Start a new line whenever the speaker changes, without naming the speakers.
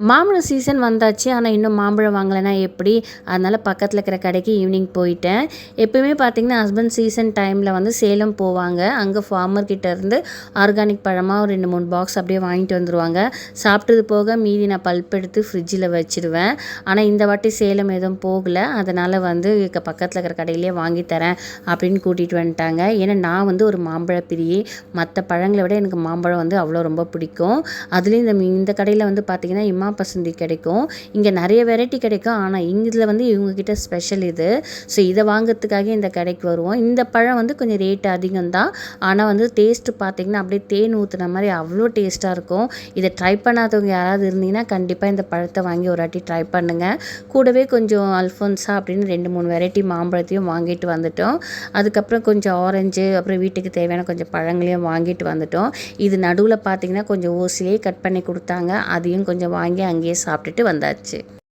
மாம்பழம் சீசன் வந்தாச்சு. ஆனால் இன்னும் மாம்பழம் வாங்கலைன்னா எப்படி? அதனால் பக்கத்தில் இருக்கிற கடைக்கு ஈவினிங் போயிட்டேன். எப்போயுமே பார்த்திங்கன்னா ஹஸ்பண்ட் சீசன் டைமில் வந்து சேலம் போவாங்க. அங்கே ஃபார்மர்கிட்ட இருந்து ஆர்கானிக் பழமாக ஒரு 2-3 பாக்ஸ் அப்படியே வாங்கிட்டு வந்துடுவாங்க. சாப்பிட்டது போக மீதி நான் பல்ப் எடுத்து ஃப்ரிட்ஜில் வச்சுடுவேன். ஆனால் இந்த வாட்டி சேலம் எதுவும் போகலை. அதனால் வந்து பக்கத்தில் இருக்கிற கடையிலே வாங்கி தரேன் அப்படின்னு கூட்டிகிட்டு வந்துட்டாங்க. ஏன்னா நான் வந்து ஒரு மாம்பழ பிரியை. மற்ற பழங்களை விட எனக்கு மாம்பழம் வந்து அவ்வளோ ரொம்ப பிடிக்கும். அதுலேயும் இந்த கடையில் வந்து பார்த்திங்கன்னா இம்மா பசந்தி கிடைக்கும். இங்கே நிறைய வெரைட்டி கிடைக்கும். ஆனால் இதில் வந்து இவங்கக்கிட்ட ஸ்பெஷல் இது. ஸோ இதை வாங்கிறதுக்காக இந்த கடைக்கு வருவோம். இந்த பழம் வந்து கொஞ்சம் ரேட்டு அதிகம்தான். ஆனால் வந்து டேஸ்ட்டு பார்த்திங்கன்னா அப்படியே தேன் ஊற்றுன மாதிரி அவ்வளோ டேஸ்ட்டாக இருக்கும். இதை ட்ரை பண்ணாதவங்க யாராவது இருந்தீங்கன்னா கண்டிப்பாக இந்த பழத்தை வாங்கி ஒரு வாட்டி ட்ரை பண்ணுங்கள். கூடவே கொஞ்சம் அல்ஃபோன்ஸா அப்படின்னு 2-3 வெரைட்டி மாம்பழத்தையும் வாங்கிட்டு வந்துட்டோம். அதுக்கப்புறம் கொஞ்சம் ஆரஞ்சு, அப்புறம் வீட்டுக்கு தேவையான கொஞ்சம் பழங்களையும் வாங்கிட்டு வந்துட்டோம். இது நடுவில் பார்த்திங்கன்னா கொஞ்சம் ஓசிலே கட் பண்ணி கொடுத்தாங்க. அதையும் கொஞ்சம் வாங்கி அங்கேயே சாப்பிட்டுட்டு வந்தாச்சு.